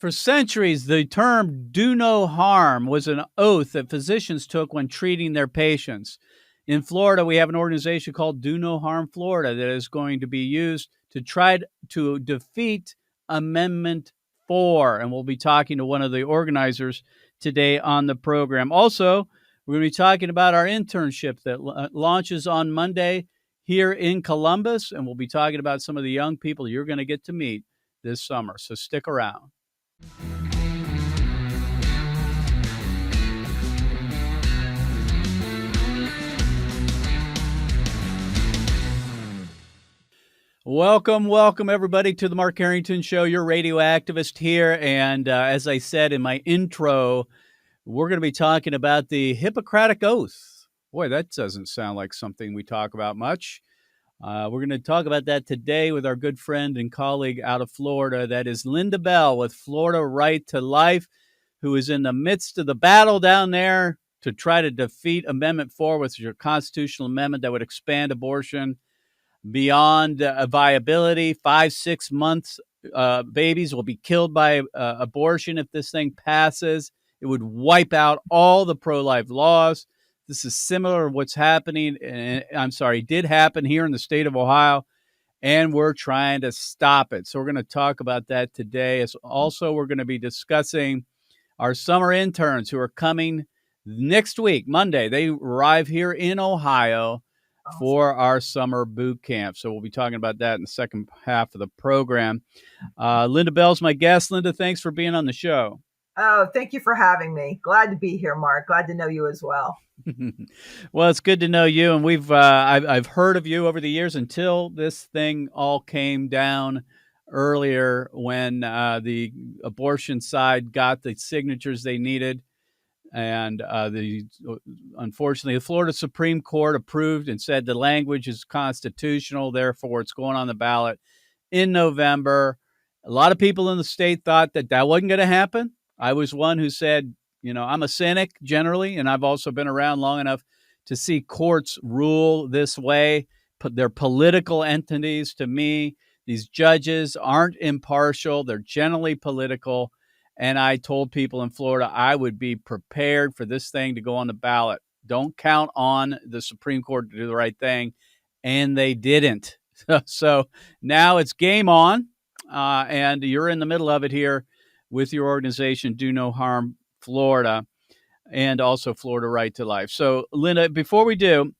For centuries, the term do no harm was an oath that physicians took when treating their patients. In Florida, we have an organization called Do No Harm Florida that is going to be used to try to defeat Amendment 4. And we'll be talking to one of the organizers today on the program. Also, we're going to be talking about our internship that launches on Monday here in Columbus. And we'll be talking about some of the young people you're going to get to meet this summer. So stick around. Welcome, everybody, to the Mark Harrington Show, your radio activist here. And as I said in my intro, we're going to be talking about the Hippocratic Oath. Boy, that doesn't sound like something we talk about much. We're going to talk about that today with our good friend and colleague out of Florida. That is Lynda Bell with Florida Right to Life, who is in the midst of the battle down there to try to defeat Amendment 4, which is a constitutional amendment that would expand abortion beyond viability. 5-6 months babies will be killed by abortion if this thing passes. It would wipe out all the pro-life laws. This is similar to what's happening, did happen here in the state of Ohio, and we're trying to stop it. So we're going to talk about that today. Also, we're going to be discussing our summer interns who are coming next week, Monday. They arrive here in Ohio for our summer boot camp. So we'll be talking about that in the second half of the program. Lynda Bell's my guest. Lynda, thanks for being on the show. Oh, thank you for having me. Glad to be here, Mark. Glad to know you as well. Well, it's good to know you. And I've heard of you over the years until this thing all came down earlier when the abortion side got the signatures they needed. And unfortunately, the Florida Supreme Court approved and said the language is constitutional. Therefore, it's going on the ballot in November. A lot of people in the state thought that wasn't going to happen. I was one who said, I'm a cynic generally, and I've also been around long enough to see courts rule this way. They're political entities to me. These judges aren't impartial. They're generally political. And I told people in Florida I would be prepared for this thing to go on the ballot. Don't count on the Supreme Court to do the right thing. And they didn't. So now it's game on. And you're in the middle of it here with your organization, Do No Harm Florida, and also Florida Right to Life. So, Lynda, before we do,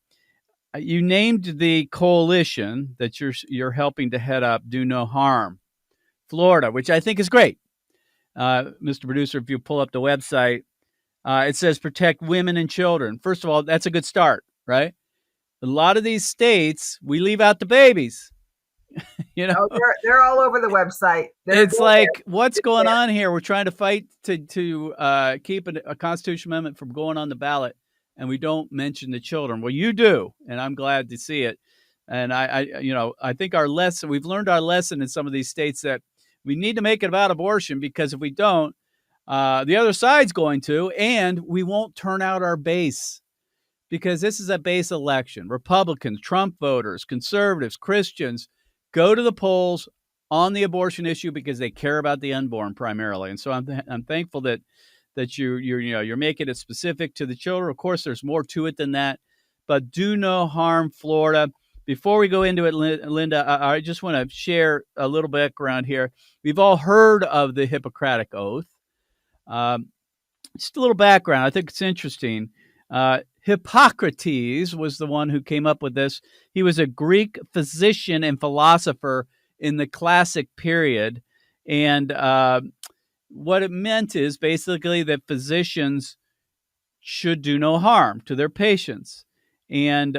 you named the coalition that you're helping to head up, Do No Harm Florida, which I think is great. Mr. Producer, if you pull up the website, it says protect women and children. First of all, that's a good start, right? A lot of these states, we leave out the babies. Oh, they're all over the website. What's going on here? We're trying to fight to keep a constitutional amendment from going on the ballot, and we don't mention the children. Well, you do, and I'm glad to see it. And I think we've learned our lesson in some of these states that we need to make it about abortion, because if we don't, the other side's going to, and we won't turn out our base, because this is a base election. Republicans, Trump voters, conservatives, Christians go to the polls on the abortion issue because they care about the unborn primarily. And so I'm thankful that you're making it specific to the children. Of course, there's more to it than that, but Do No Harm Florida. Before we go into it, Lynda, I just want to share a little background here. We've all heard of the Hippocratic Oath. Just a little background. I think it's interesting. Hippocrates was the one who came up with this. He was a Greek physician and philosopher in the classic period. And what it meant is basically that physicians should do no harm to their patients. And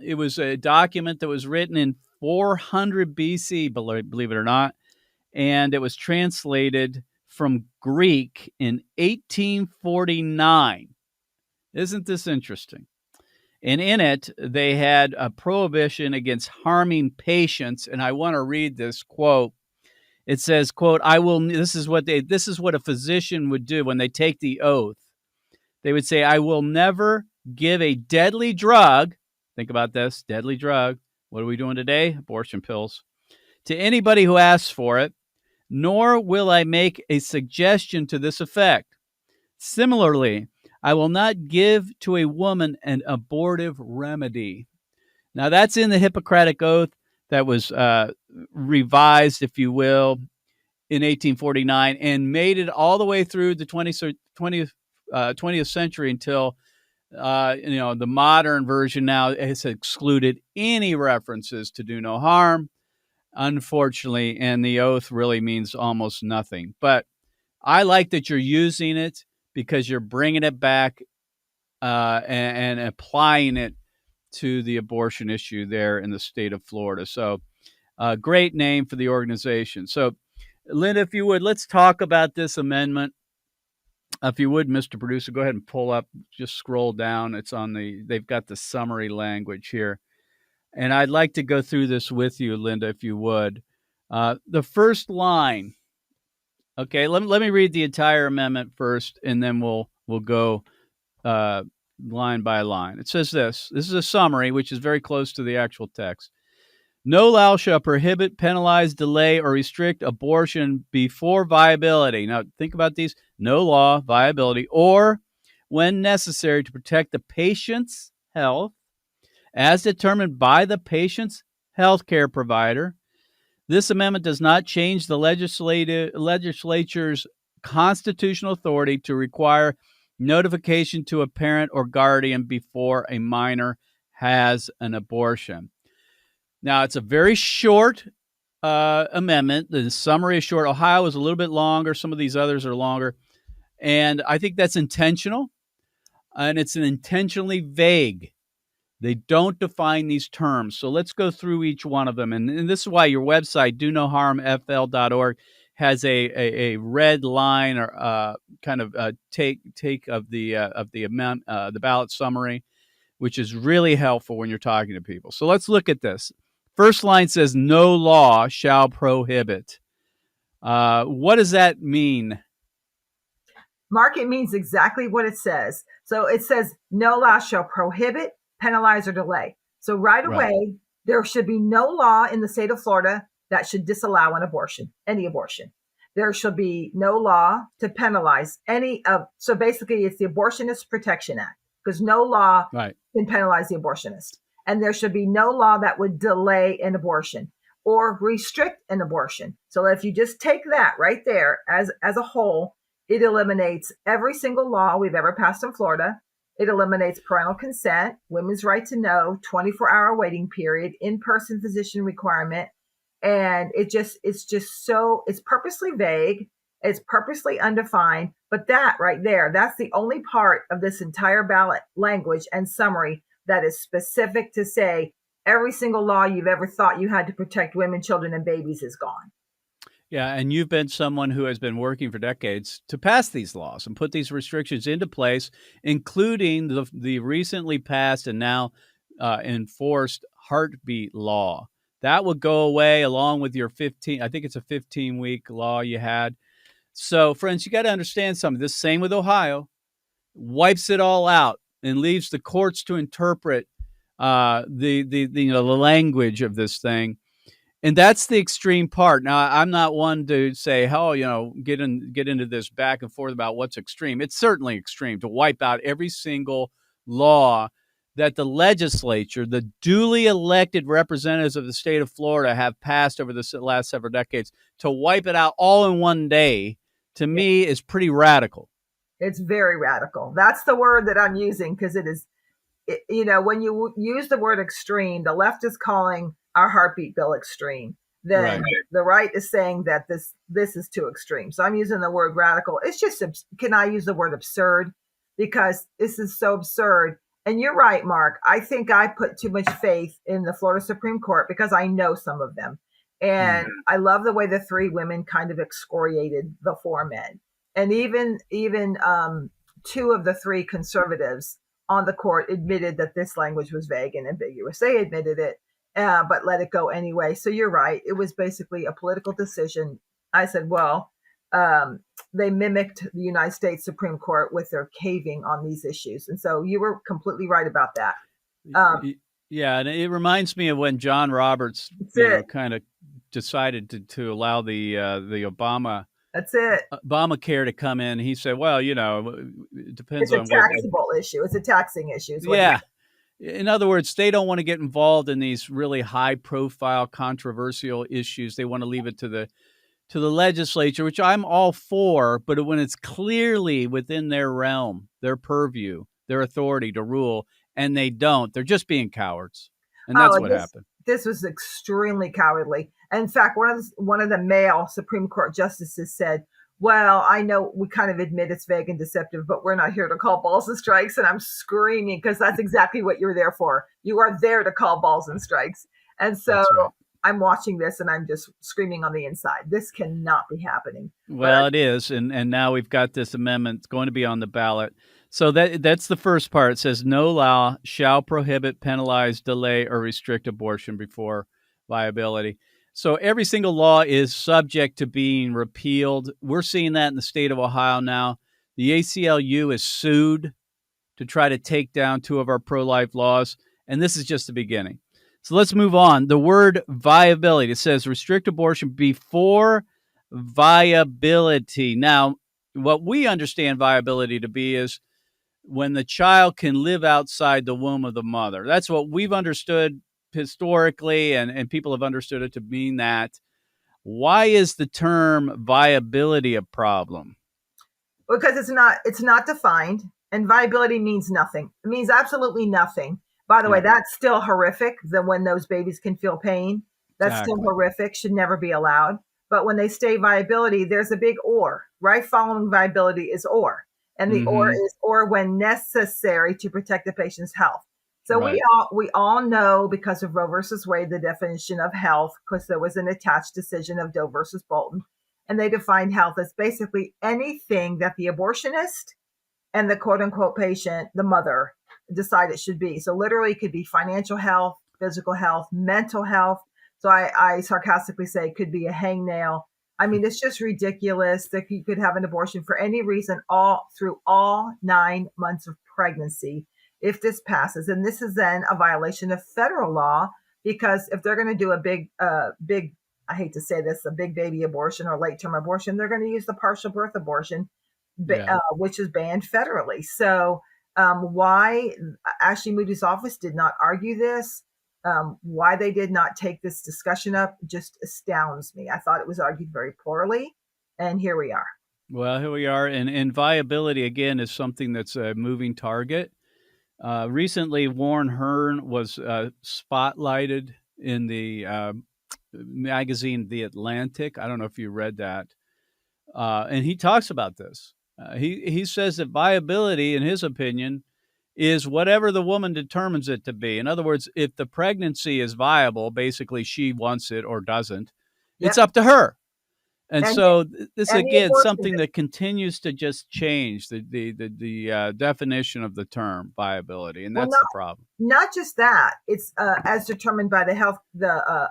it was a document that was written in 400 BC, believe it or not. And it was translated from Greek in 1849. Isn't this interesting? And in it, they had a prohibition against harming patients. And I want to read this quote. It says, quote, this is what a physician would do when they take the oath. They would say, I will never give a deadly drug. Think about this, deadly drug. What are we doing today? Abortion pills. To anybody who asks for it. nor will I make a suggestion to this effect. Similarly, I will not give to a woman an abortive remedy. Now, that's in the Hippocratic Oath that was revised, if you will, in 1849 and made it all the way through the 20th century until the modern version now has excluded any references to do no harm, unfortunately, and the oath really means almost nothing. But I like that you're using it because you're bringing it back and applying it to the abortion issue there in the state of Florida. So, great name for the organization. So, Lynda, if you would, let's talk about this amendment. If you would, Mr. Producer, go ahead and pull up, just scroll down. They've got the summary language here. And I'd like to go through this with you, Lynda, if you would. The first line, okay, let me read the entire amendment first, and then we'll go line by line. It says this is a summary, which is very close to the actual text. No law shall prohibit, penalize, delay, or restrict abortion before viability. Now, think about these. No law, viability, or when necessary to protect the patient's health as determined by the patient's healthcare provider. This amendment does not change the legislature's constitutional authority to require notification to a parent or guardian before a minor has an abortion. Now, it's a very short amendment. The summary is short. Ohio is a little bit longer. Some of these others are longer. And I think that's intentional. And it's intentionally vague. They don't define these terms. So let's go through each one of them. And this is why your website, donoharmfl.org, has a red line or kind of take of the ballot summary, which is really helpful when you're talking to people. So let's look at this. First line says, no law shall prohibit. What does that mean? Mark, it means exactly what it says. So it says, no law shall prohibit, penalize, or delay. So right away, there should be no law in the state of Florida that should disallow an abortion, any abortion. There should be no law to penalize so basically it's the Abortionist Protection Act, because no law can penalize the abortionist. And there should be no law that would delay an abortion or restrict an abortion. So if you just take that right there as a whole, it eliminates every single law we've ever passed in Florida. It eliminates parental consent, women's right to know, 24-hour waiting period, in-person physician requirement. And it's purposely vague. It's purposely undefined. But that right there, that's the only part of this entire ballot language and summary that is specific to say every single law you've ever thought you had to protect women, children, and babies is gone. Yeah, and you've been someone who has been working for decades to pass these laws and put these restrictions into place, including the recently passed and now enforced heartbeat law. That would go away along with your 15-week law you had. So, friends, you got to understand something. This same with Ohio, wipes it all out and leaves the courts to interpret the language of this thing. And that's the extreme part. Now, I'm not one to say, get into this back and forth about what's extreme. It's certainly extreme to wipe out every single law that the legislature, the duly elected representatives of the state of Florida, have passed over the last several decades. To wipe it out all in one day, to me, is pretty radical. It's very radical. That's the word that I'm using, because it is, when you use the word extreme, the left is calling our heartbeat bill extreme. Then the right is saying that this is too extreme. So I'm using the word radical. It's just, can I use the word absurd? Because this is so absurd. And you're right, Mark. I think I put too much faith in the Florida Supreme Court because I know some of them. And I love the way the three women kind of excoriated the four men. And even two of the three conservatives on the court admitted that this language was vague and ambiguous. They admitted it, but let it go anyway. So you're right. It was basically a political decision. I said, well, they mimicked the United States Supreme Court with their caving on these issues. And so you were completely right about that. Yeah, and it reminds me of when John Roberts kind of decided to allow the That's it. Obamacare to come in. He said, "Well, it depends It's a on what." taxable issue. It's a taxing issue is what it Yeah. is. In other words, they don't want to get involved in these really high-profile, controversial issues. They want to leave it to the legislature, which I'm all for, but when it's clearly within their realm, their purview, their authority to rule, and they don't, they're just being cowards. And Oh, that's and what happened. this was extremely cowardly. In fact, one of the male Supreme Court justices said, "Well, I know we kind of admit it's vague and deceptive, but we're not here to call balls and strikes." And I'm screaming because that's exactly what you're there for. You are there to call balls and strikes. And so That's right. I'm watching this and I'm just screaming on the inside. This cannot be happening. But Well, it is, and now we've got this amendment. It's going to be on the ballot. So that's the first part. It says no law shall prohibit, penalize, delay, or restrict abortion before viability. So every single law is subject to being repealed. We're seeing that in the state of Ohio now. The ACLU is sued to try to take down two of our pro-life laws, and this is just the beginning. So let's move on. The word viability, it says restrict abortion before viability. Now, what we understand viability to be is when the child can live outside the womb of the mother. That's what we've understood historically, and people have understood it to mean that. Why is the term viability a problem? because it's not defined, and viability means nothing. It means absolutely nothing. By the way, Yeah, that's still horrific. That when those babies can feel pain, that's still exactly. horrific. Should never be allowed. But when they say viability, there's a big or. Right following viability is or, and the or Mm-hmm. is or when necessary to protect the patient's health. So we Right. all know because of Roe versus Wade the definition of health, because there was an attached decision of Doe versus Bolton, and they defined health as basically anything that the abortionist and the quote unquote patient, the mother, decide it should be. So literally it could be financial health, physical health, mental health. So I sarcastically say it could be a hangnail. I mean, it's just ridiculous that you could have an abortion for any reason all through all 9 months of pregnancy if this passes. And this is then a violation of federal law, because if they're going to do a big, I hate to say this, a big baby abortion or late term abortion, they're going to use the partial birth abortion, Yeah. which is banned federally. So, why Ashley Moody's office did not argue this, why they did not take this discussion up, just astounds me. I thought it was argued very poorly, and here we are. Well, here we are, and viability again is something that's a moving target. Recently, Warren Hearn was spotlighted in the magazine The Atlantic. I don't know if you read that, and he talks about this. He says that viability, in his opinion, is whatever the woman determines it to be. In other words, if the pregnancy is viable, basically she wants it or doesn't. It's Yep, up to her. And and so this and the again something abortionist. that continues to just change the definition of the term viability, and Well, that's the problem. not just that. It's as determined by the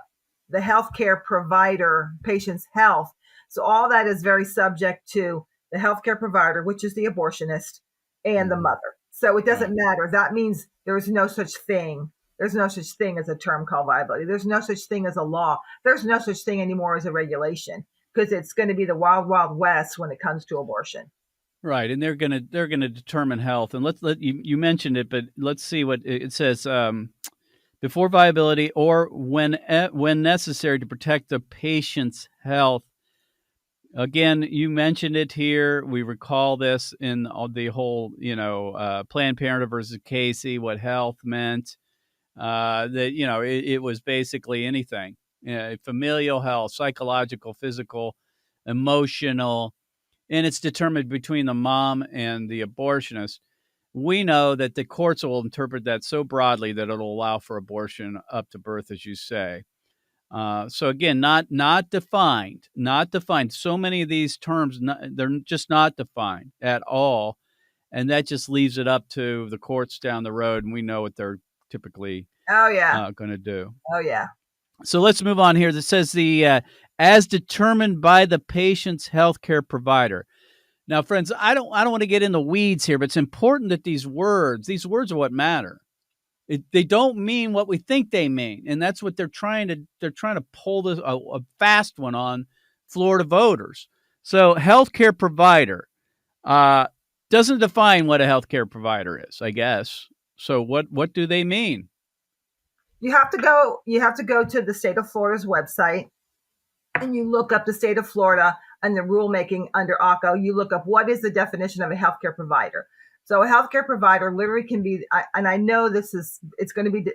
healthcare provider patient's health. So all that is very subject to the healthcare provider, which is the abortionist, and the Mhm. mother. So it doesn't Right. matter. That means there is no such thing. There's no such thing as a term called viability. There's no such thing as a law. There's no such thing anymore as a regulation, because it's going to be the wild, wild west when it comes to abortion. Right, and they're gonna determine health, and let you mentioned it, but let's see what it says. Before viability or when necessary to protect the patient's health. Again, you mentioned it here. We recall this in all the whole, Planned Parenthood versus Casey, what health meant. That it was basically anything, familial health, psychological, physical, emotional, and it's determined between the mom and the abortionist. We know that the courts will interpret that so broadly that it'll allow for abortion up to birth, as you say. So again, not defined, not defined. So many of these terms, they're just not defined at all, and that just leaves it up to the courts down the road, and we know what they're typically Oh yeah. going to do. Oh yeah. So let's move on here. That says the as determined by the patient's healthcare provider. Now, friends, I don't want to get in the weeds here, but it's important that these words are what matter. They don't mean what we think they mean, and that's what they're trying to pull this a fast one on Florida voters. So healthcare provider uh, doesn't define what a healthcare provider is, I guess. So what do they mean? You have to go to the state of Florida's website, and you look up the state of Florida and the rulemaking under ACO. You look up what is the definition of a healthcare provider. So a healthcare provider literally can be, and I know it's going to be,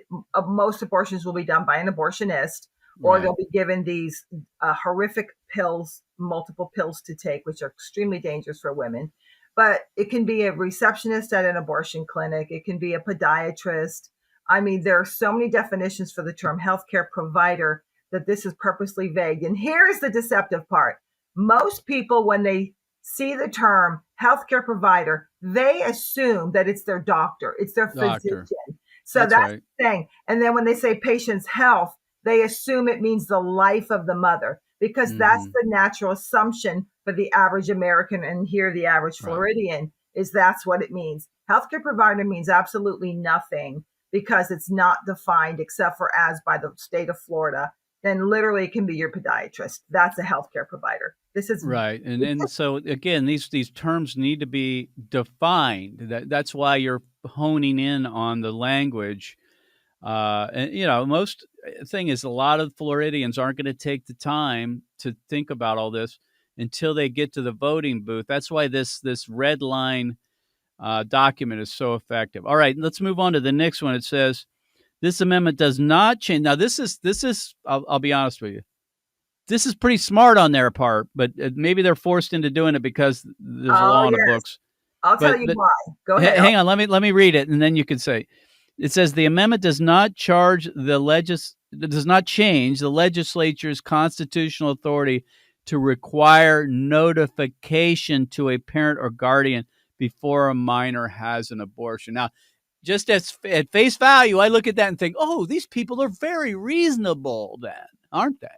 most abortions will be done by an abortionist, or Right. they'll be given these horrific pills, multiple pills to take, which are extremely dangerous for women. But it can be a receptionist at an abortion clinic. It can be a podiatrist. I mean, there are so many definitions for the term healthcare provider that this is purposely vague. And here's the deceptive part. Most people, when they see the term healthcare provider, they assume that it's their doctor, it's their Doctor. physician. So That's that's right. the thing. And then when they say patient's health, they assume it means the life of the mother, because that's Hmm. the natural assumption for the average American, and here the average Right. Floridian, is that's what it means. Healthcare provider means absolutely nothing, because it's not defined except for as by the state of Florida. Then literally it can be your podiatrist. That's a healthcare provider. This is Right. And so again, these terms need to be defined. That's why you're honing in on the language. And most thing is, a lot of Floridians aren't going to take the time to think about all this until they get to the voting booth. That's why this red line document is so effective. All right, let's move on to the next one. It says this amendment does not change. Now, this is. I'll be honest with you. This is pretty smart on their part, but maybe they're forced into doing it because there's a oh law on the yes. books. I'll tell But you but why. Go ahead. hang on, let me read it, and then you can say. It says the amendment does not does not change the legislature's constitutional authority to require notification to a parent or guardian before a minor has an abortion. Now, just at face value, I look at that and think, oh, these people are very reasonable, then, aren't they?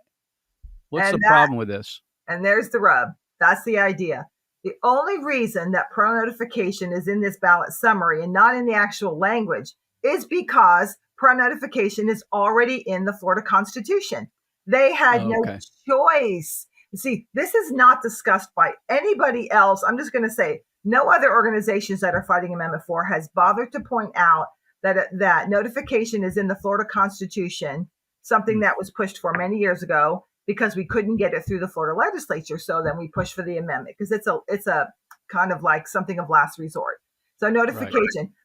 What's the And that problem with this? And there's the rub. That's the idea. The only reason that pro notification is in this ballot summary and not in the actual language is because pro notification is already in the Florida Constitution. They had Oh, no okay. choice. See, this is not discussed by anybody else. I'm just going to say no other organizations that are fighting Amendment 4 has bothered to point out that notification is in the Florida Constitution, something Hmm. that was pushed for many years ago, because we couldn't get it through the Florida legislature. So then we pushed for the amendment, because it's a kind of like something of last resort. So Right.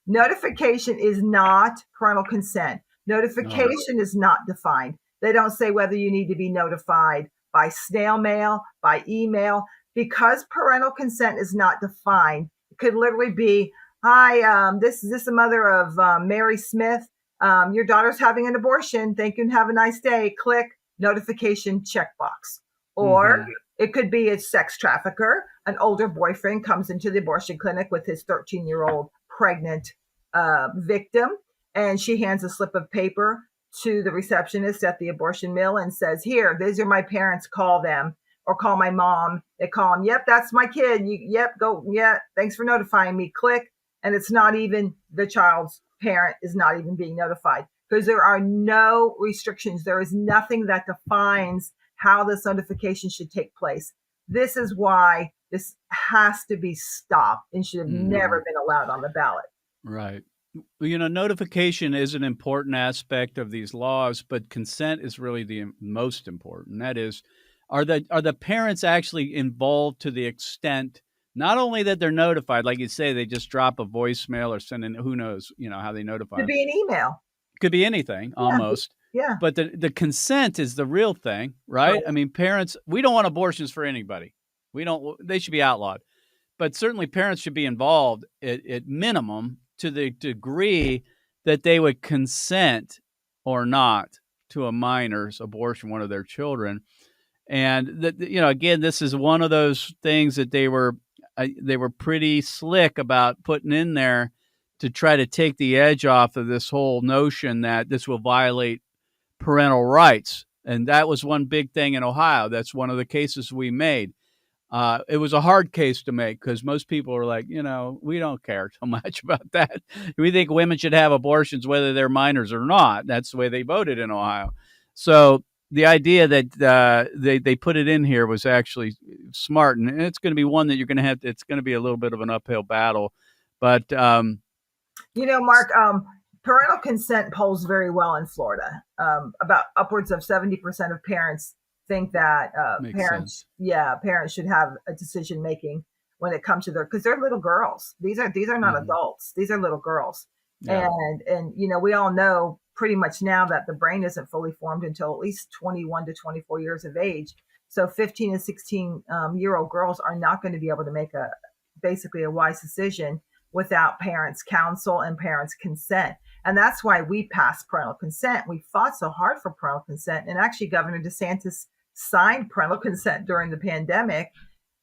notification is not parental consent. No. Notification is not defined. They don't say whether you need to be notified by snail mail, by email, because parental consent is not defined. It could literally be, hi, this is the mother of Mary Smith. Your daughter's having an abortion. Thank you and have a nice day. Click notification checkbox. Or Hmm. it could be a sex trafficker. An older boyfriend comes into the abortion clinic with his 13-year-old pregnant victim, and she hands a slip of paper to the receptionist at the abortion mill and says, here, these are my parents, call them, or call my mom. They call them, yep, that's my kid. Yep, go, yeah, thanks for notifying me. Click. And it's not even, the child's parent is not even being notified, because there are no restrictions. There is nothing that defines how this notification should take place. This is why this has to be stopped and should have Hmm. never been allowed on the ballot. Right. Well, notification is an important aspect of these laws, but consent is really the most important. That is, are the parents actually involved to the extent not only that they're notified, like you say, they just drop a voicemail or send in, who knows, how they notify To them. be an email. Could be anything, Yeah. almost. Yeah. But the consent is the real thing, right? I Right. mean, parents, we don't want abortions for anybody. We don't. They should be outlawed. But certainly parents should be involved at minimum, to the degree that they would consent or not to a minor's abortion, one of their children. And that, again, this is one of those things that they were pretty slick about putting in there to try to take the edge off of this whole notion that this will violate parental rights. And that was one big thing in Ohio. That's one of the cases we made. It was a hard case to make because most people are like, we don't care so much about that. We think women should have abortions whether they're minors or not. That's the way they voted in Ohio. So the idea that they put it in here was actually smart, and it's going to be one that you're going to have. It's going to be a little bit of an uphill battle, but Mark, parental consent polls very well in Florida. About upwards of 70% of parents think that parents should have a decision making when it comes to because they're little girls. These are not adults. These are little girls. Yeah. And we all know pretty much now that the brain isn't fully formed until at least 21 to 24 years of age. So 15 and 16 year old girls are not going to be able to make basically a wise decision without parents' counsel and parents' consent. And that's why we passed parental consent. We fought so hard for parental consent. And actually, Governor DeSantis signed parental consent during the pandemic.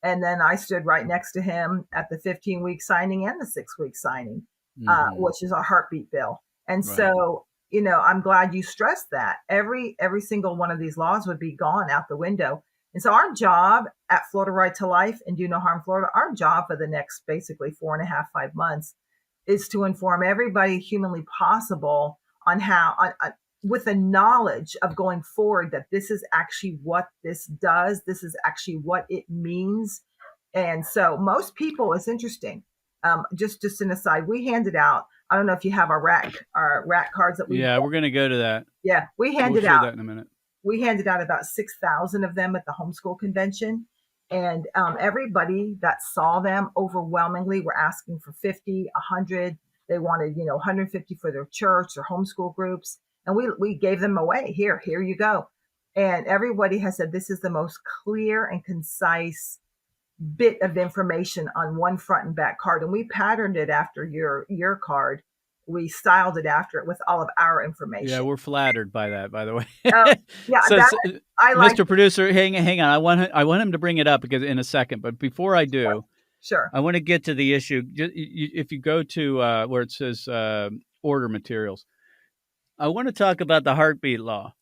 And then I stood right next to him at the 15-week signing and the 6-week signing, which is a heartbeat bill. And so, I'm glad you stressed that. Every single one of these laws would be gone out the window. And so our job at Florida Right to Life and Do No Harm Florida, our job for the next basically 4.5, 5 months is to inform everybody humanly possible on how, with the knowledge of going forward, that this is actually what this does. This is actually what it means. And so most people, it's interesting. Just an aside, we handed out, I don't know if you have our RAC cards that we. Yeah, we're going to go to that. Yeah, we handed out. That in a minute. We handed out about 6,000 of them at the homeschool convention. And everybody that saw them overwhelmingly were asking for 50, 100. They wanted, 150 for their church or homeschool groups. And we gave them away. Here you go. And everybody has said this is the most clear and concise bit of information on one front and back card. And we patterned it after your card. We styled it after it with all of our information. Yeah, we're flattered by that, by the way. Yeah, so, I like Mr. Producer, hang on. I want him to bring it up because in a second. But before I do, sure. I want to get to the issue. If you go to where it says order materials, I want to talk about the heartbeat law.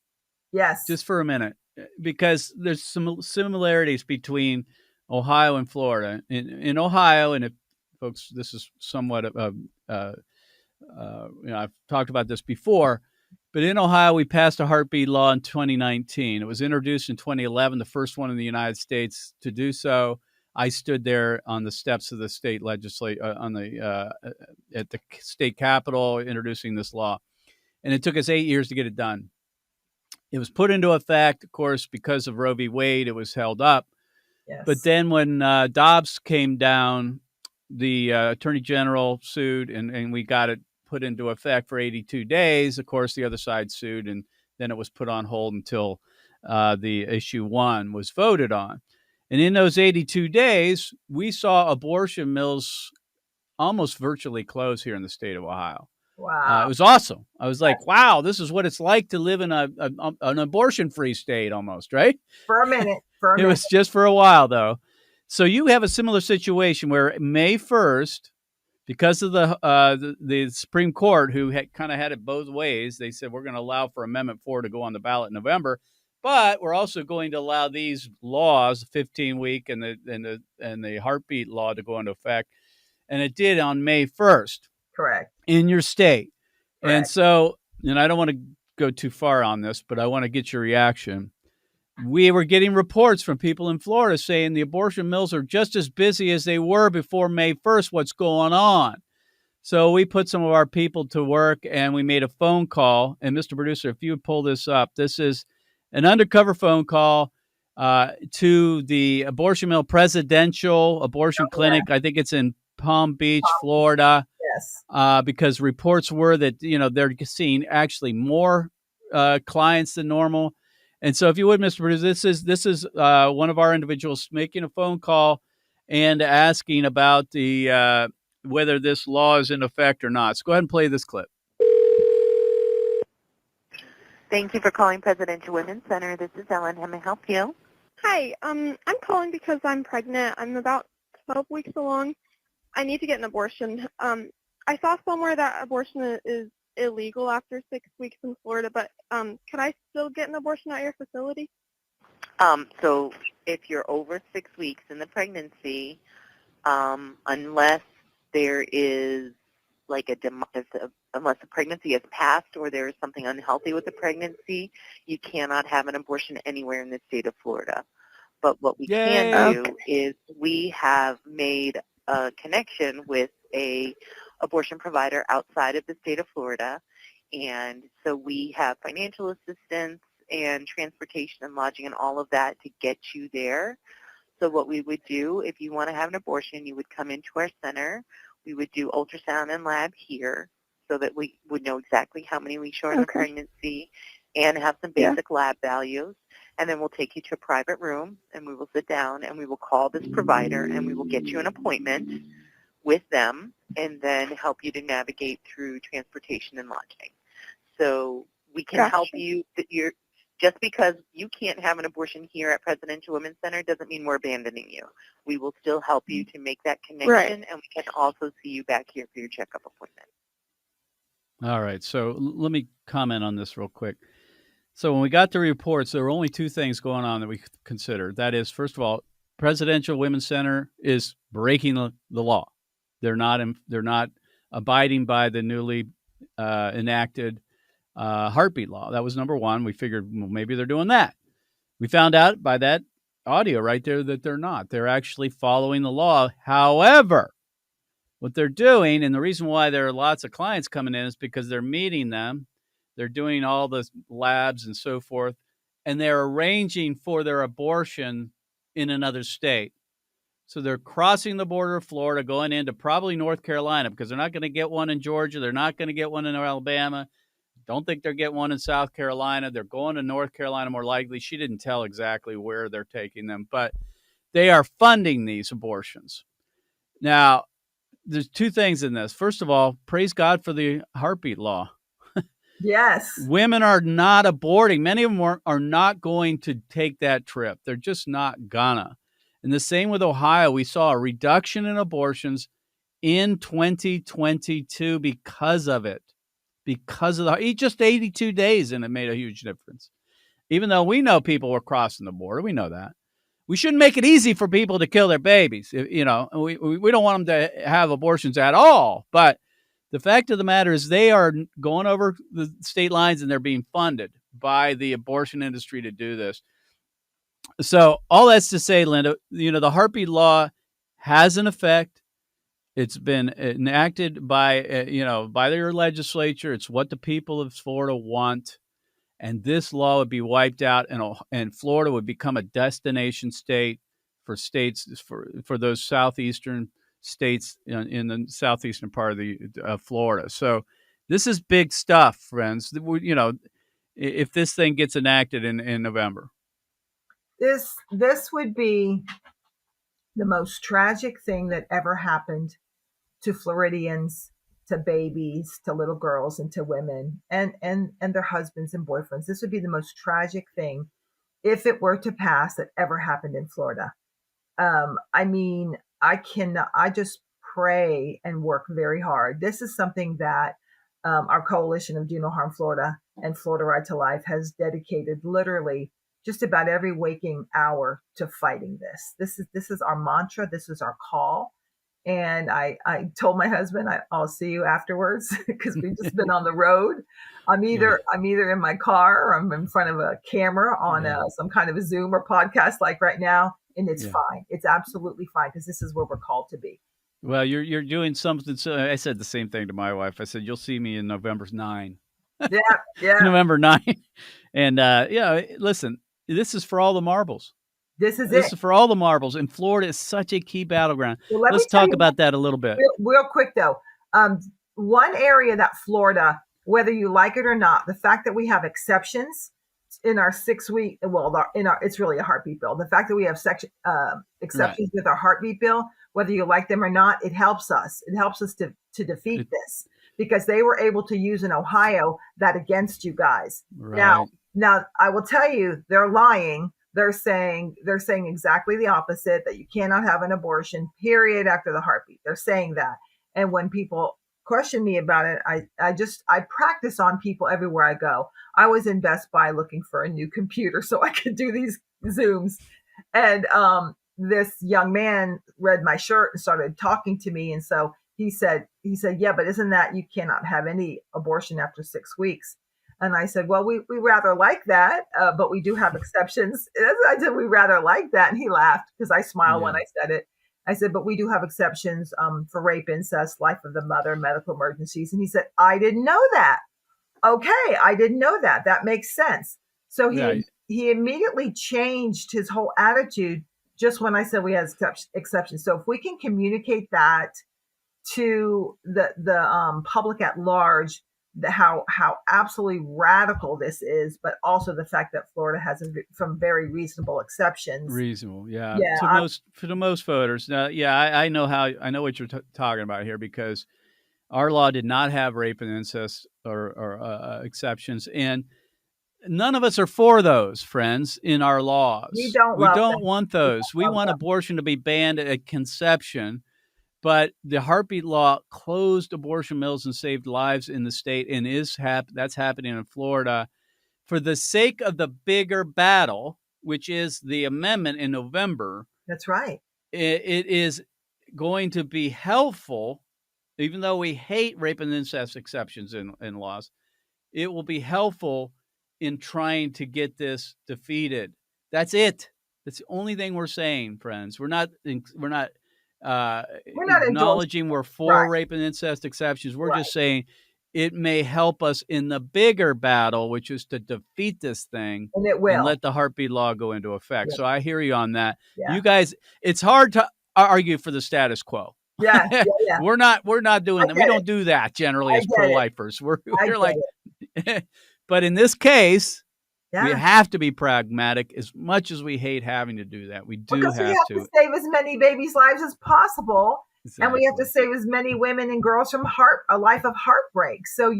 Yes. Just for a minute, because there's some similarities between Ohio and Florida. In Ohio, and if folks, this is somewhat I've talked about this before, but in Ohio, we passed a heartbeat law in 2019. It was introduced in 2011, the first one in the United States to do so. I stood there on the steps of the state legislature, at the state capitol, introducing this law. And it took us 8 years to get it done. It was put into effect, of course, because of Roe v. Wade, it was held up. Yes. But then when Dobbs came down, the attorney general sued, and we got it put into effect for 82 days. Of course, the other side sued, and then it was put on hold until the issue 1 was voted on. And in those 82 days, we saw abortion mills almost virtually close here in the state of Ohio. Wow. It was awesome. I was like, wow, this is what it's like to live in an abortion-free state almost, right? For a minute. It was just for a while, though. So you have a similar situation where May 1st, because of the Supreme Court, who kind of had it both ways, they said we're going to allow for Amendment 4 to go on the ballot in November, but we're also going to allow these laws, 15-week and the heartbeat law, to go into effect. And it did on May 1st. Correct. In your state. Correct. And so, and I don't want to go too far on this, but I want to get your reaction. We were getting reports from people in Florida saying the abortion mills are just as busy as they were before May 1st. What's going on? So we put some of our people to work and we made a phone call. And Mr. Producer, if you would pull this up, this is an undercover phone call to the abortion mill presidential abortion clinic. I think it's in Palm Beach, Florida. Yes. Because reports were that, they're seeing actually more clients than normal. And so if you would, Mr. Producer, this is one of our individuals making a phone call and asking about the whether this law is in effect or not. So go ahead and play this clip. Thank you for calling Presidential Women's Center. This is Ellen. How may I help you? Hi. I'm calling because I'm pregnant. I'm about 12 weeks along. I need to get an abortion. I saw somewhere that abortion is illegal after 6 weeks in Florida, but can I still get an abortion at your facility? So if you're over 6 weeks in the pregnancy, unless there is like unless the pregnancy has passed or there is something unhealthy with the pregnancy, you cannot have an abortion anywhere in the state of Florida. But what we can Yay. do is we have made a connection with a abortion provider outside of the state of Florida, and so we have financial assistance and transportation and lodging and all of that to get you there. So what we would do, if you want to have an abortion, you would come into our center. We would do ultrasound and lab here so that we would know exactly how many weeks you're in the pregnancy and have some basic lab values. And then we'll take you to a private room, and we will sit down, and we will call this provider, and we will get you an appointment with them and then help you to navigate through transportation and lodging. So we can help you. Just because you can't have an abortion here at Presidential Women's Center doesn't mean we're abandoning you. We will still help you to make that connection, and we can also see you back here for your checkup appointment. All right. So let me comment on this real quick. So when we got the reports, there were only two things going on that we considered. That is, first of all, Presidential Women's Center is breaking the law. They're not abiding by the newly enacted heartbeat law. That was number one. We figured, well, maybe they're doing that. We found out by that audio right there that they're not. They're actually following the law. However, what they're doing, and the reason why there are lots of clients coming in is because they're meeting them. They're doing all the labs and so forth, and they're arranging for their abortion in another state. So they're crossing the border of Florida, going into probably North Carolina, because they're not going to get one in Georgia. They're not going to get one in Alabama. Don't think they'll get one in South Carolina. They're going to North Carolina more likely. She didn't tell exactly where they're taking them, but they are funding these abortions. Now, there's two things in this. First of all, praise God for the heartbeat law. Yes. Women are not aborting. Many of them are not going to take that trip. They're just not gonna. And the same with Ohio. We saw a reduction in abortions in 2022 because of it. Because of just 82 days, and it made a huge difference. Even though we know people were crossing the border, we know that. We shouldn't make it easy for people to kill their babies. You know, we don't want them to have abortions at all. But the fact of the matter is they are going over the state lines and they're being funded by the abortion industry to do this. So all that's to say, Lynda, you know, the heartbeat law has an effect. It's been enacted by, by their legislature. It's what the people of Florida want. And this law would be wiped out, and Florida would become a destination state for states, for those southeastern states in the southeastern part of Florida. So this is big stuff, friends. You know, if this thing gets enacted in November. This would be the most tragic thing that ever happened to Floridians, to babies, to little girls, and to women and their husbands and boyfriends. This would be the most tragic thing, if it were to pass, that ever happened in Florida. I mean, I just pray and work very hard. This is something that our coalition of Do No Harm Florida and Florida Right to Life has dedicated literally just about every waking hour to fighting this. This is our mantra. This is our call. And I told my husband, I'll see you afterwards, because we've just been on the road. I'm either in my car or I'm in front of a camera on some kind of a Zoom or podcast like right now. And it's fine. It's absolutely fine, because this is where we're called to be. Well, you're doing something. So I said the same thing to my wife. I said, you'll see me in November 9. Yeah. November 9. And listen, this is for all the marbles. This is for all the marbles. And Florida is such a key battleground. Well, let's talk about that a little bit. Real quick, though. One area that Florida, whether you like it or not, the fact that we have exceptions in our 6 week, it's really a heartbeat bill. The fact that we have exceptions with our heartbeat bill, whether you like them or not, it helps us. It helps us to defeat this, because they were able to use in Ohio that against you guys. Right. Now I will tell you, they're lying. They're saying exactly the opposite, that you cannot have an abortion, period, after the heartbeat. They're saying that. And when people question me about it, I practice on people everywhere I go. I was in Best Buy looking for a new computer so I could do these Zooms. And this young man read my shirt and started talking to me. And so he said, yeah, but isn't that you cannot have any abortion after 6 weeks? And I said, well, we rather like that, but we do have exceptions. I said, we rather like that. And he laughed because I smiled when I said it. I said, but we do have exceptions for rape, incest, life of the mother, medical emergencies. And he said, I didn't know that. Okay, I didn't know that. That makes sense. So he immediately changed his whole attitude just when I said we had exceptions. So if we can communicate that to the public at large, how absolutely radical this is, but also the fact that Florida has some very reasonable exceptions. Reasonable, yeah. For the most voters. I know what you're talking about here, because our law did not have rape and incest or exceptions, and none of us are for those, friends, in our laws. We don't want those. We want abortion to be banned at conception. But the heartbeat law closed abortion mills and saved lives in the state, and that's happening in Florida for the sake of the bigger battle, which is the amendment in November. That's right. It is going to be helpful, even though we hate rape and incest exceptions in laws. It will be helpful in trying to get this defeated. That's it. That's the only thing we're saying, friends. We're not acknowledging we're for rape and incest exceptions. We're just saying it may help us in the bigger battle, which is to defeat this thing, and it will, and let the heartbeat law go into effect. Yeah. So I hear you on that. Yeah. You guys, it's hard to argue for the status quo. Yeah. We're not doing that. We don't do that generally as pro-lifers. We're like, but in this case, we have to be pragmatic. As much as we hate having to do that, we do have to save as many babies' lives as possible. Exactly. And we have to save as many women and girls from a life of heartbreak. So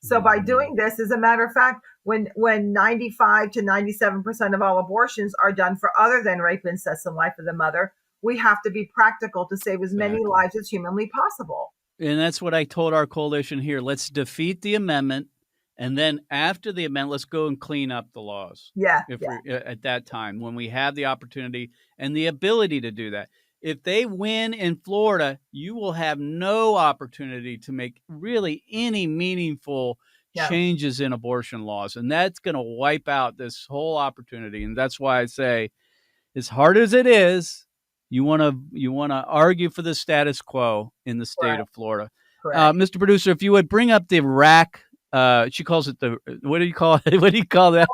So by doing this, as a matter of fact, when 95 to 97% of all abortions are done for other than rape, incest, and life of the mother, we have to be practical to save as many lives as humanly possible. And that's what I told our coalition here. Let's defeat the amendment. And then after the amendment, let's go and clean up the laws. We're at that time, when we have the opportunity and the ability to do that. If they win in Florida, you will have no opportunity to make really any meaningful changes in abortion laws. And that's going to wipe out this whole opportunity. And that's why I say, as hard as it is, you want to argue for the status quo in the state of Florida. Mr. Producer, if you would bring up the rack. She calls it what do you call it? What do you call that?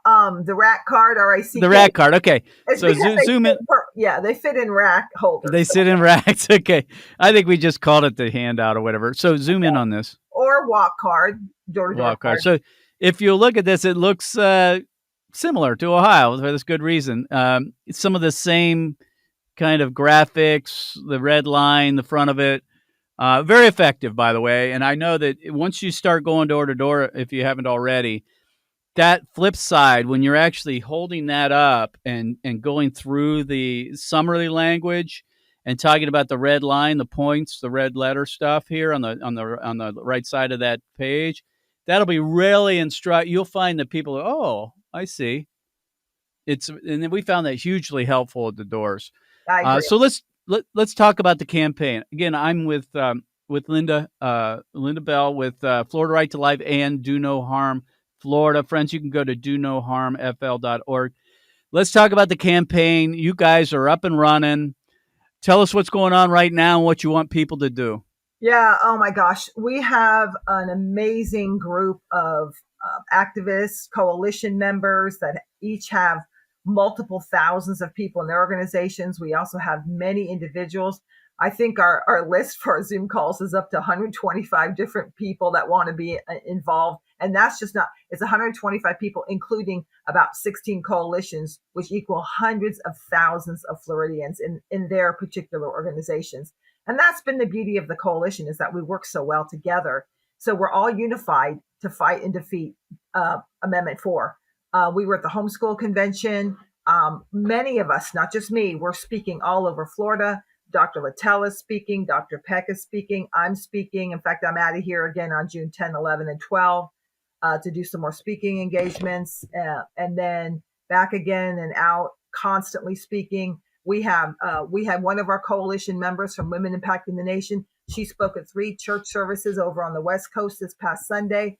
The rack card, R-A-C-K. The rack card. Okay. So zoom in. They fit in rack holders. They sit in racks. Okay. I think we just called it the handout or whatever. So zoom in on this. Or walk card, door-to-door walk card. So if you look at this, it looks similar to Ohio for this good reason. Some of the same kind of graphics, the red line, the front of it. Very effective, by the way. And I know that once you start going door to door, if you haven't already, that flip side, when you're actually holding that up and going through the summary language and talking about the red line, the points, the red letter stuff here on the right side of that page, that'll be really you'll find that people are, oh, I see. And then we found that hugely helpful at the doors. So let's talk about the campaign. Again, I'm with Lynda Bell with Florida Right to Life and Do No Harm Florida. Friends, you can go to donoharmfl.org. Let's talk about the campaign. You guys are up and running. Tell us what's going on right now and what you want people to do. Yeah. Oh my gosh. We have an amazing group of activists, coalition members that each have multiple thousands of people in their organizations. We also have many individuals. I think our list for our Zoom calls is up to 125 different people that want to be involved. And that's just it's 125 people, including about 16 coalitions, which equal hundreds of thousands of Floridians in their particular organizations. And that's been the beauty of the coalition, is that we work so well together. So we're all unified to fight and defeat Amendment 4. We were at the homeschool convention. Many of us, not just me, we're speaking all over Florida. Dr. Littell is speaking. Dr. Peck is speaking. I'm speaking. In fact, I'm out of here again on June 10, 11, and 12 to do some more speaking engagements. And then back again and out constantly speaking. We had one of our coalition members from Women Impacting the Nation. She spoke at 3 church services over on the West Coast this past Sunday.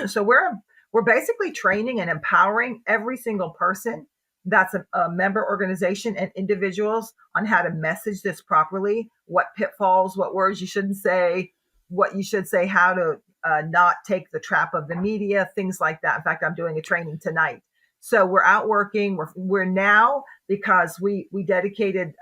So we're basically training and empowering every single person that's a member organization and individuals on how to message this properly, what pitfalls, what words you shouldn't say, what you should say, how to not take the trap of the media, things like that. In fact, I'm doing a training tonight. So we're out working. We're now, because we dedicated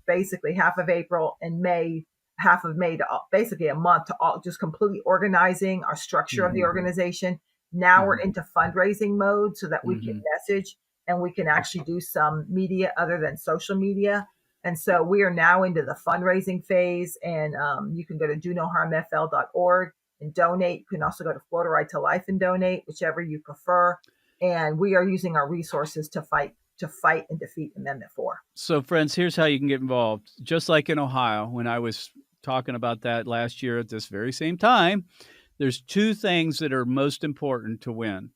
basically half of April and May, half of May to basically a month to all, just completely organizing our structure of the organization. Now we're into fundraising mode so that we can message and we can actually do some media other than social media. And so we are now into the fundraising phase, and you can go to donoharmfl.org and donate. You can also go to Florida Right to Life and donate, whichever you prefer. And we are using our resources to fight and defeat Amendment 4. So, friends, here's how you can get involved. Just like in Ohio, when I was talking about that last year at this very same time, there's 2 things that are most important to win.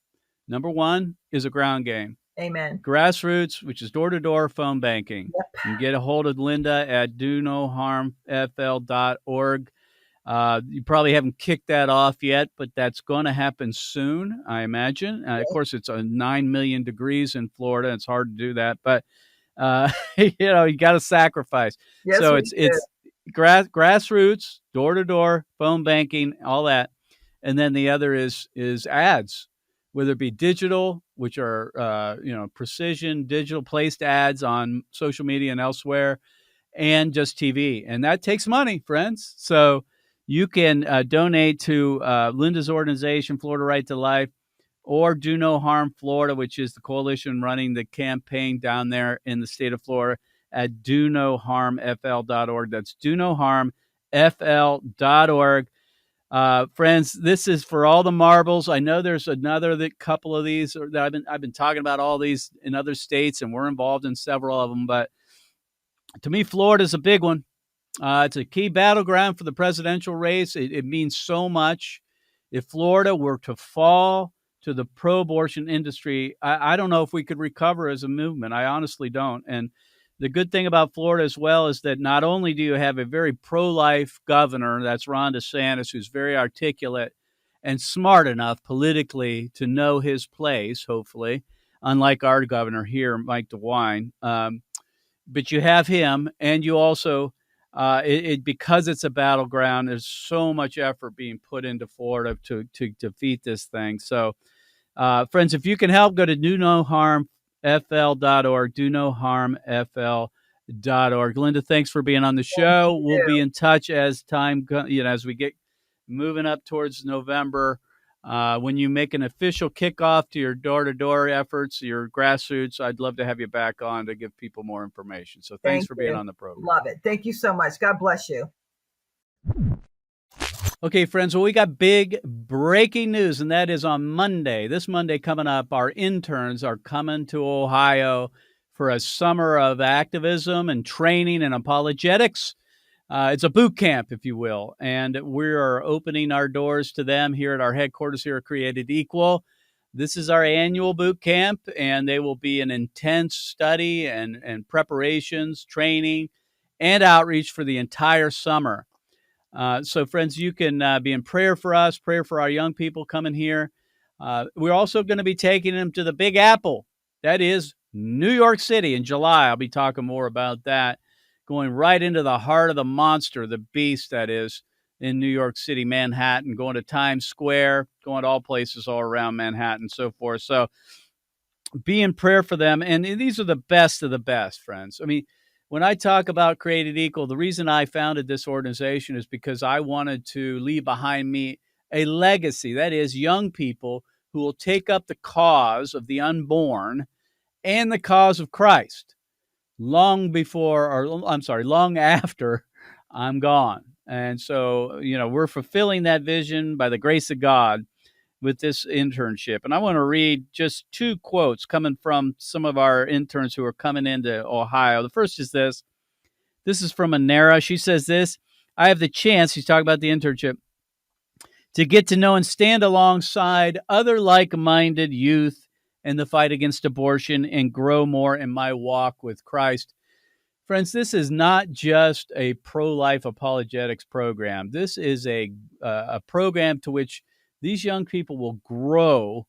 Number 1 is a ground game. Amen. Grassroots, which is door-to-door phone banking. Yep. You can get a hold of Lynda at donoharmfl.org. You probably haven't kicked that off yet, but that's going to happen soon, I imagine. Of course, it's 9 million degrees in Florida. It's hard to do that, but you got to sacrifice. Yes, so it's grassroots, door-to-door phone banking, all that. And then the other is ads, whether it be digital, which are precision digital placed ads on social media and elsewhere, and just TV. And that takes money, friends. So you can donate to Lynda's organization, Florida Right to Life, or Do No Harm Florida, which is the coalition running the campaign down there in the state of Florida, at donoharmfl.org. That's donoharmfl.org. Friends, this is for all the marbles. I know there's another couple of these that I've been talking about, all these in other states, and we're involved in several of them. But to me, Florida's a big one. It's a key battleground for the presidential race. It means so much. If Florida were to fall to the pro-abortion industry, I don't know if we could recover as a movement. I honestly don't. And the good thing about Florida as well is that not only do you have a very pro-life governor, that's Ron DeSantis, who's very articulate and smart enough politically to know his place, hopefully, unlike our governor here, Mike DeWine. But you have him, and you also, because it's a battleground, there's so much effort being put into Florida to defeat this thing. So, friends, if you can help, go to donoharmfl.org, donoharmfl.org. Lynda, thanks for being on the show. We'll be in touch as time, as we get moving up towards November. When you make an official kickoff to your door-to-door efforts, your grassroots, I'd love to have you back on to give people more information. So thanks for being on the program. Love it. Thank you so much. God bless you. Okay, friends, well, we got big breaking news, and that is on Monday. This Monday coming up, our interns are coming to Ohio for a summer of activism and training and apologetics. It's a boot camp, if you will, and we are opening our doors to them here at our headquarters here at Created Equal. This is our annual boot camp, and they will be an intense study and preparations, training, and outreach for the entire summer. So, friends, you can be in prayer for us, prayer for our young people coming here. We're also going to be taking them to the Big Apple. That is New York City in July. I'll be talking more about that. Going right into the heart of the monster, the beast that is in New York City, Manhattan, going to Times Square, going to all places all around Manhattan and so forth. So be in prayer for them. And these are the best of the best, friends. I mean, when I talk about Created Equal, the reason I founded this organization is because I wanted to leave behind me a legacy. That is, young people who will take up the cause of the unborn and the cause of Christ long after I'm gone. And so, we're fulfilling that vision by the grace of God with this internship. And I want to read just 2 quotes coming from some of our interns who are coming into Ohio. The first is this. This is from Anera. She says this: I have the chance, she's talking about the internship, to get to know and stand alongside other like-minded youth and the fight against abortion and grow more in my walk with Christ. Friends, this is not just a pro-life apologetics program. This is a program to which these young people will grow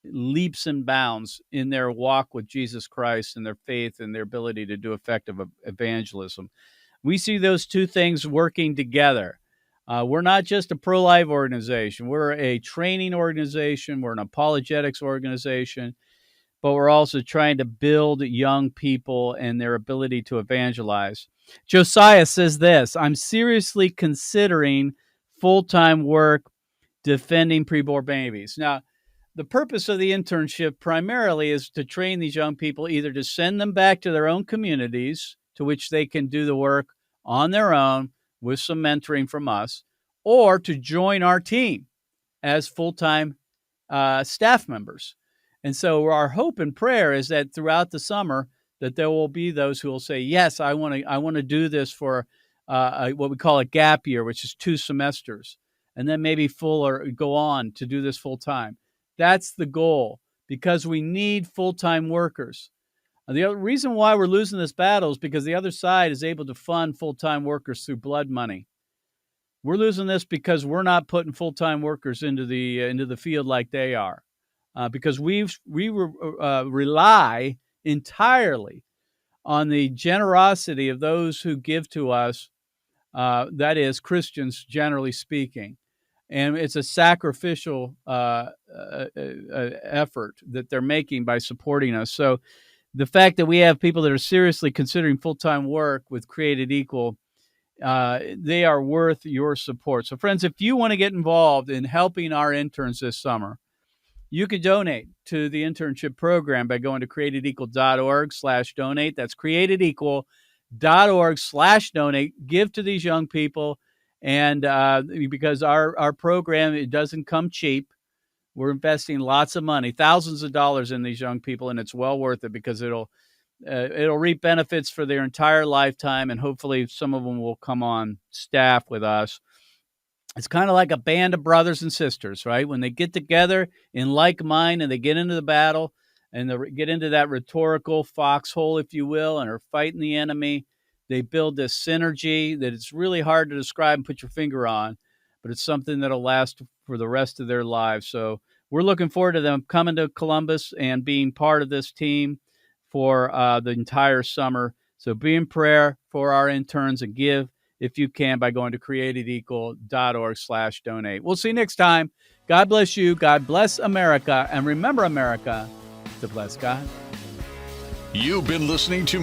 leaps and bounds in their walk with Jesus Christ and their faith and their ability to do effective evangelism. We see those two things working together. We're not just a pro-life organization. We're a training organization. We're an apologetics organization. But we're also trying to build young people and their ability to evangelize. Josiah says this: I'm seriously considering full-time work defending preborn babies. Now, the purpose of the internship primarily is to train these young people either to send them back to their own communities to which they can do the work on their own with some mentoring from us, or to join our team as full-time staff members. And so our hope and prayer is that throughout the summer that there will be those who will say, yes, I want to do this for what we call a gap year, which is 2 semesters, and then maybe full or go on to do this full time. That's the goal, because we need full-time workers. And the other reason why we're losing this battle is because the other side is able to fund full-time workers through blood money. We're losing this because we're not putting full-time workers into the field like they are. Because we rely entirely on the generosity of those who give to us, that is, Christians, generally speaking. And it's a sacrificial effort that they're making by supporting us. So the fact that we have people that are seriously considering full-time work with Created Equal, they are worth your support. So friends, if you want to get involved in helping our interns this summer, you can donate to the internship program by going to createdequal.org/donate. That's createdequal.org/donate. Give to these young people. And because our program, it doesn't come cheap. We're investing lots of money, thousands of dollars in these young people, and it's well worth it because it'll reap benefits for their entire lifetime, and hopefully some of them will come on staff with us. It's kind of like a band of brothers and sisters, right? When they get together in like mind and they get into the battle and they get into that rhetorical foxhole, if you will, and are fighting the enemy, they build this synergy that it's really hard to describe and put your finger on, but it's something that'll last for the rest of their lives. So we're looking forward to them coming to Columbus and being part of this team for the entire summer. So be in prayer for our interns and give if you can by going to createdequal.org/donate. We'll see you next time. God bless you. God bless America. And remember, America, to bless God. You've been listening to